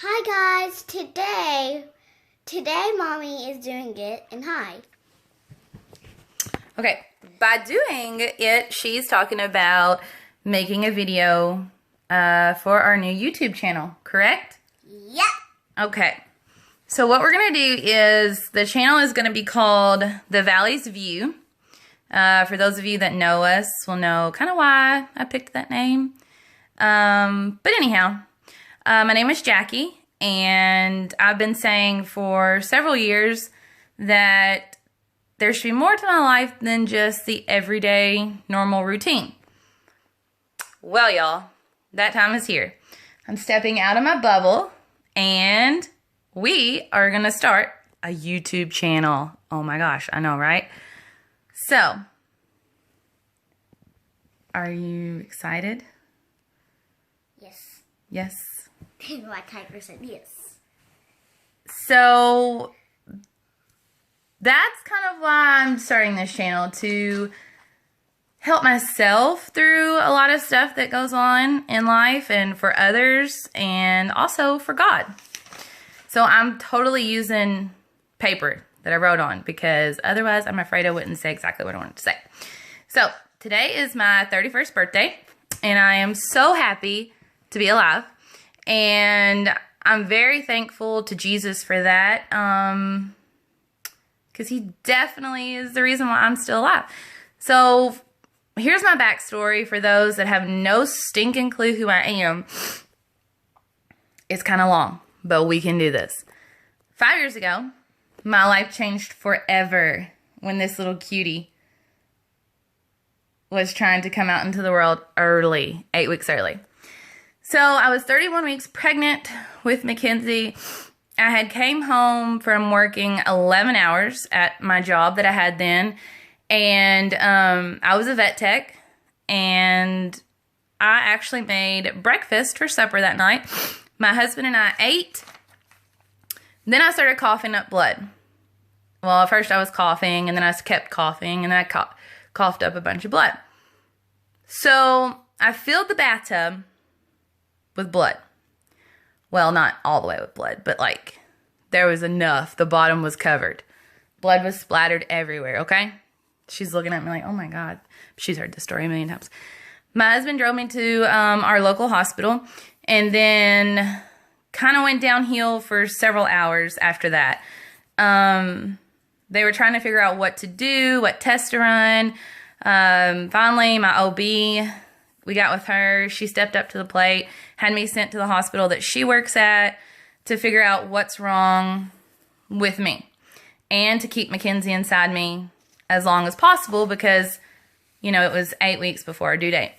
Hi guys, today mommy is doing it and hi. Okay, by doing it, she's talking about making a video for our new YouTube channel, correct? Yep. Okay, so what we're going to do is, the channel is going to be called The Valley's View. For those of you that know us will know kind of why I picked that name. But anyhow, my name is Jackie, and I've been saying for several years that there should be more to my life than just the everyday, normal routine. Well, y'all, that time is here. I'm stepping out of my bubble, and we are going to start a YouTube channel. Oh my gosh, I know, right? So, are you excited? Yes. Yes. My tiger said yes. So, that's kind of why I'm starting this channel, to help myself through a lot of stuff that goes on in life, and for others, and also for God. So I'm totally using paper that I wrote on, because otherwise I'm afraid I wouldn't say exactly what I wanted to say. So today is my 31st birthday, and I am so happy to be alive, and I'm very thankful to Jesus for that, because he definitely is the reason why I'm still alive. So here's my backstory for those that have no stinking clue who I am. It's kind of long, but we can do this. 5 years ago, my life changed forever when this little cutie was trying to come out into the world early, 8 weeks early. So I was 31 weeks pregnant with Mackenzie. I had came home from working 11 hours at my job that I had then, and I was a vet tech, and I actually made breakfast for supper that night. My husband and I ate. Then I started coughing up blood. Well, at first I was coughing, and then I kept coughing, and then I coughed up a bunch of blood. So I filled the bathtub with blood. Well, not all the way with blood, but like there was enough. The bottom was covered. Blood was splattered everywhere, okay? She's looking at me like, oh my God. She's heard this story a million times. My husband drove me to our local hospital, and then kind of went downhill for several hours after that. They were trying to figure out what to do, what tests to run. Finally, my OB, we got with her. She stepped up to the plate, had me sent to the hospital that she works at to figure out what's wrong with me, and to keep Mackenzie inside me as long as possible, because, you know, it was 8 weeks before our due date.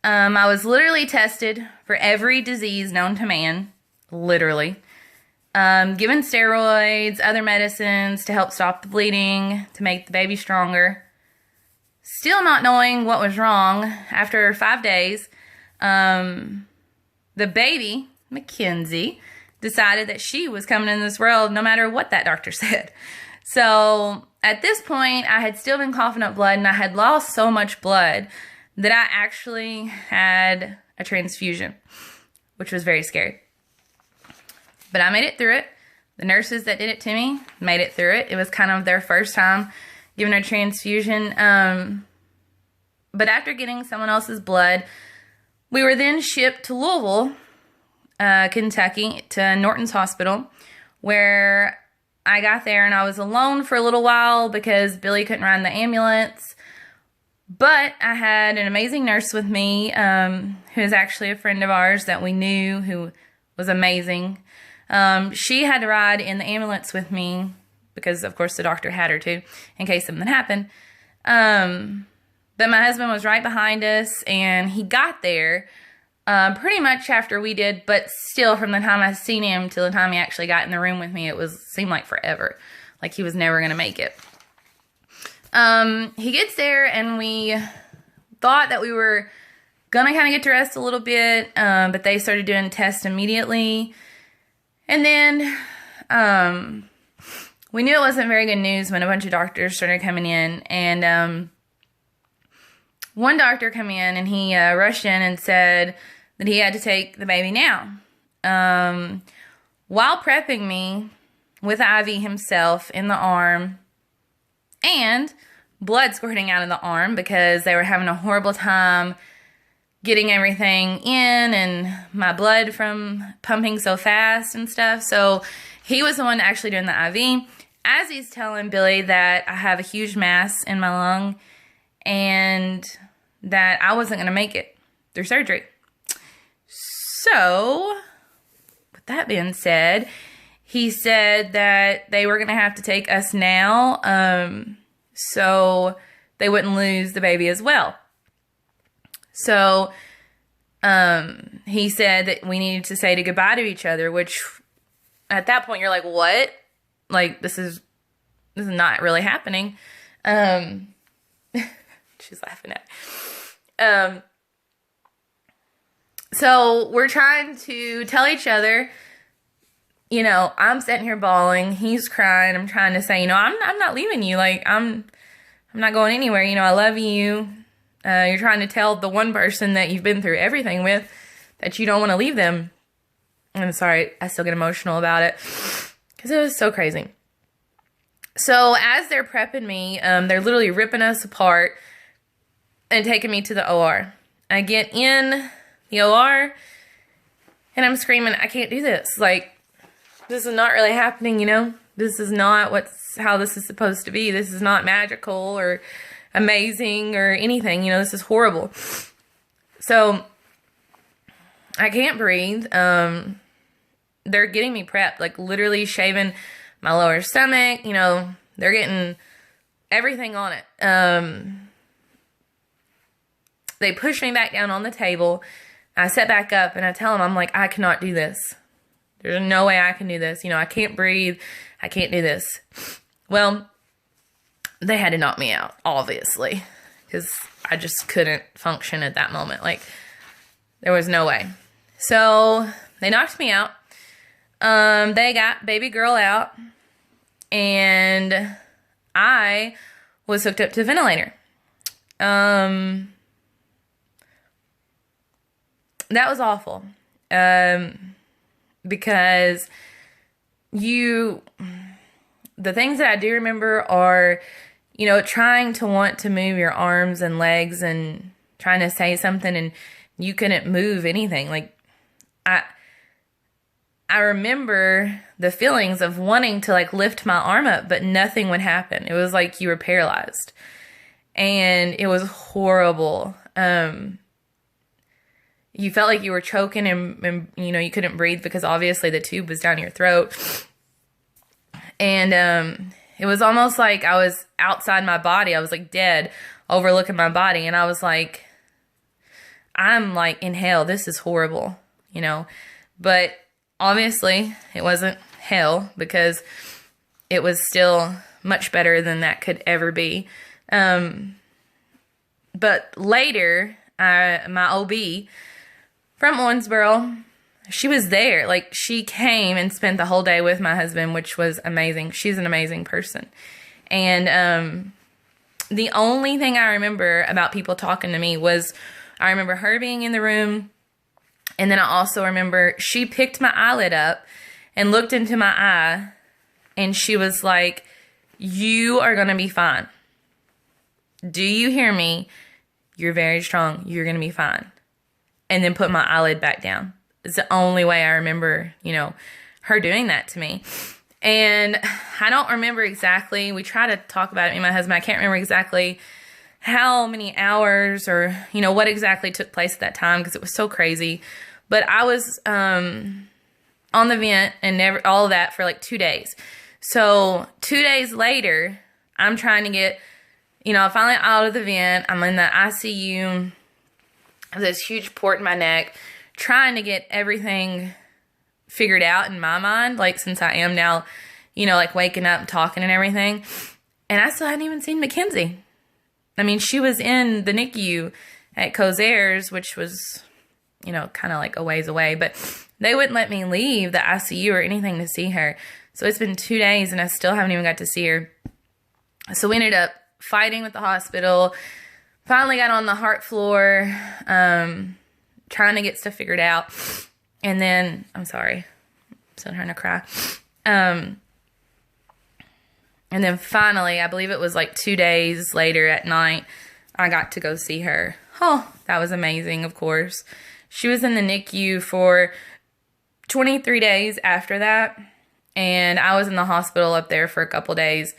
I was literally tested for every disease known to man, literally. Given steroids, other medicines to help stop the bleeding, to make the baby stronger. Still not knowing what was wrong. After 5 days, the baby, Mackenzie, decided that she was coming in this world no matter what that doctor said. So at this point, I had still been coughing up blood, and I had lost so much blood that I actually had a transfusion, which was very scary. But I made it through it. The nurses that did it to me made it through it. It was kind of their first time giving a transfusion. But after getting someone else's blood, we were then shipped to Louisville, Kentucky, to Norton's Hospital, where I got there and I was alone for a little while because Billy couldn't ride the ambulance. But I had an amazing nurse with me, who is actually a friend of ours that we knew, who was amazing. She had to ride in the ambulance with me because, of course, the doctor had her to, in case something happened. But my husband was right behind us, and he got there pretty much after we did, but still, from the time I seen him till the time he actually got in the room with me, seemed like forever. Like he was never going to make it. He gets there, and we thought that we were gonna kind of get to rest a little bit, but they started doing tests immediately. And then we knew it wasn't very good news when a bunch of doctors started coming in, and one doctor came in, and he rushed in and said that he had to take the baby now. while prepping me with IV himself in the arm and blood squirting out of the arm because they were having a horrible time getting everything in and my blood from pumping so fast and stuff. So he was the one actually doing the IV as he's telling Billy that I have a huge mass in my lung and that I wasn't going to make it through surgery. So, with that being said, he said that they were going to have to take us now so they wouldn't lose the baby as well. So, he said that we needed to say goodbye to each other, which at that point you're like, what? Like, this is not really happening. She's laughing at me. So we're trying to tell each other, you know, I'm sitting here bawling, he's crying, I'm trying to say, you know, I'm not leaving you, like, I'm not going anywhere, you know, I love you. You're trying to tell the one person that you've been through everything with that you don't want to leave them. I'm sorry, I still get emotional about it because it was so crazy. So as they're prepping me, they're literally ripping us apart and taking me to the OR. I get in the OR and I'm screaming, I can't do this. Like, this is not really happening, you know? This is not how this is supposed to be. This is not magical or amazing or anything, you know, this is horrible. So I can't breathe. They're getting me prepped, like literally shaving my lower stomach, you know, they're getting everything on it. They push me back down on the table. I sit back up and I tell them, I'm like, I cannot do this. There's no way I can do this. You know, I can't breathe. I can't do this. Well, they had to knock me out, obviously, because I just couldn't function at that moment. Like, there was no way. So they knocked me out. They got baby girl out, and I was hooked up to a ventilator. That was awful. Because the things that I do remember are, you know, trying to want to move your arms and legs and trying to say something and you couldn't move anything. Like, I remember the feelings of wanting to like lift my arm up, but nothing would happen. It was like you were paralyzed and it was horrible. You felt like you were choking and, you know, you couldn't breathe because obviously the tube was down your throat. And it was almost like I was outside my body. I was like dead, overlooking my body. And I was like, I'm like in hell. This is horrible, you know. But obviously it wasn't hell because it was still much better than that could ever be. But later, my OB from Owensboro, she was there. Like, she came and spent the whole day with my husband, which was amazing. She's an amazing person. And the only thing I remember about people talking to me was I remember her being in the room. And then I also remember she picked my eyelid up and looked into my eye. And she was like, you are going to be fine. Do you hear me? You're very strong. You're going to be fine. And then put my eyelid back down. It's the only way I remember, you know, her doing that to me. And I don't remember exactly. We try to talk about it, me and my husband. I can't remember exactly how many hours or, you know, what exactly took place at that time because it was so crazy. But I was on the vent and all of that for like 2 days. So 2 days later, I'm trying to get, you know, I'm finally out of the vent. I'm in the ICU. This huge port in my neck, trying to get everything figured out in my mind, like, since I am now, you know, like, waking up and talking and everything. And I still hadn't even seen Mackenzie. I mean, she was in the NICU at Cozaires, which was, you know, kind of like a ways away, but they wouldn't let me leave the ICU or anything to see her. So it's been 2 days and I still haven't even got to see her. So we ended up fighting with the hospital. Finally got on the heart floor, trying to get stuff figured out. And then, I'm sorry, I'm starting to cry. And then finally, I believe it was like 2 days later at night, I got to go see her. Oh, that was amazing, of course. She was in the NICU for 23 days after that. And I was in the hospital up there for a couple days.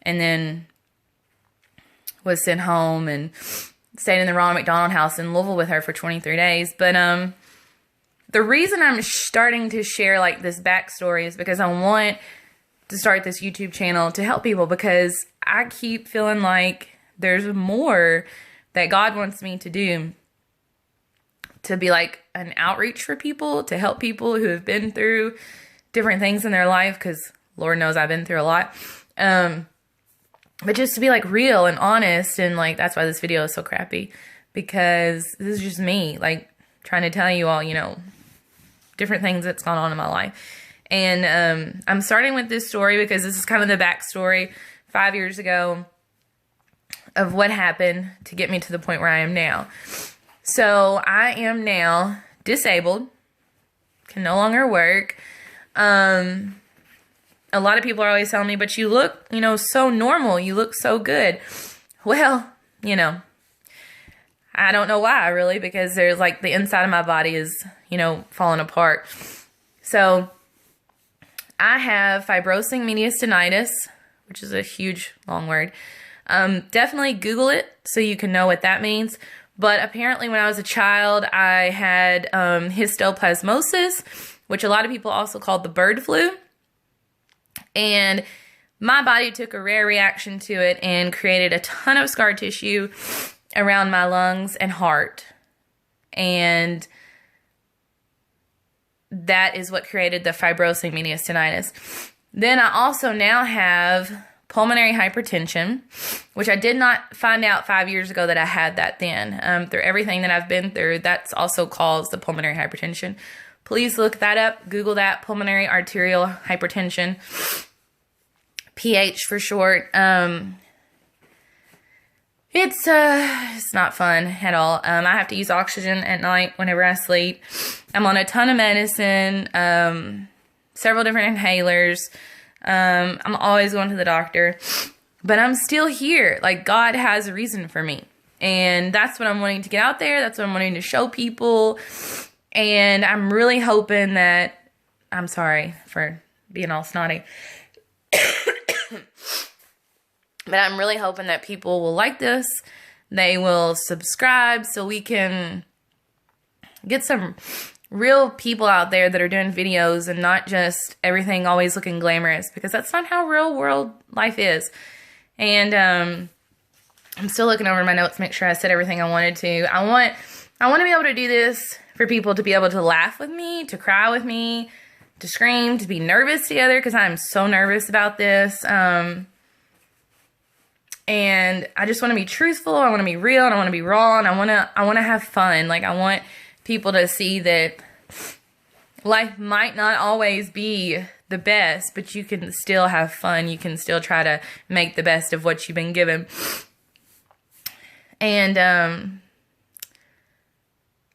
And then was sent home and stayed in the Ronald McDonald House in Louisville with her for 23 days. But the reason I'm starting to share like this backstory is because I want to start this YouTube channel to help people, because I keep feeling like there's more that God wants me to do, to be like an outreach for people, to help people who have been through different things in their life, because Lord knows I've been through a lot. But just to be like real and honest, and like that's why this video is so crappy, because this is just me like trying to tell you all, you know, different things that's gone on in my life. And I'm starting with this story because this is kind of the backstory 5 years ago of what happened to get me to the point where I am now. So I am now disabled, can no longer work. A lot of people are always telling me, but you look, you know, so normal. You look so good. Well, you know, I don't know why really, because there's like the inside of my body is, you know, falling apart. So I have fibrosing mediastinitis, which is a huge long word. Definitely Google it so you can know what that means. But apparently when I was a child, I had histoplasmosis, which a lot of people also call the bird flu. And my body took a rare reaction to it and created a ton of scar tissue around my lungs and heart. And that is what created the fibrosing mediastinitis. Then I also now have pulmonary hypertension, which I did not find out 5 years ago that I had that then. Through everything that I've been through, that's also caused the pulmonary hypertension. Please look that up. Google that, pulmonary arterial hypertension. PH for short. It's not fun at all. I have to use oxygen at night whenever I sleep. I'm on a ton of medicine, several different inhalers. I'm always going to the doctor, but I'm still here. Like, God has a reason for me. And that's what I'm wanting to get out there. That's what I'm wanting to show people. And I'm really hoping that, I'm sorry for being all snotty, but I'm really hoping that people will like this. They will subscribe so we can get some real people out there that are doing videos and not just everything always looking glamorous, because that's not how real world life is. And I'm still looking over my notes, make sure I said everything I wanted to. I want to be able to do this for people to be able to laugh with me, to cry with me, to scream, to be nervous together, because I'm so nervous about this. And I just want to be truthful. I want to be real, and I want to be raw, and I want to have fun. Like, I want people to see that life might not always be the best, but you can still have fun. You can still try to make the best of what you've been given. And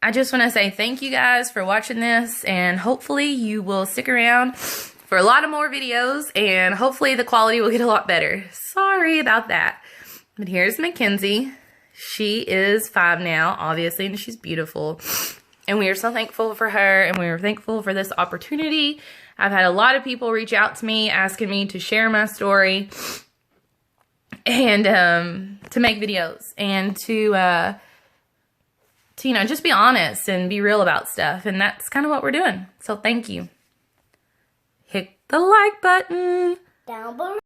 I just want to say thank you guys for watching this, and hopefully you will stick around for a lot of more videos, and hopefully the quality will get a lot better. Sorry about that. But here's Mackenzie. She is 5 now, obviously, and she's beautiful. And we are so thankful for her, and we are thankful for this opportunity. I've had a lot of people reach out to me asking me to share my story and to make videos and to you know, just be honest and be real about stuff. And that's kind of what we're doing. So thank you. Hit the like button. Down below.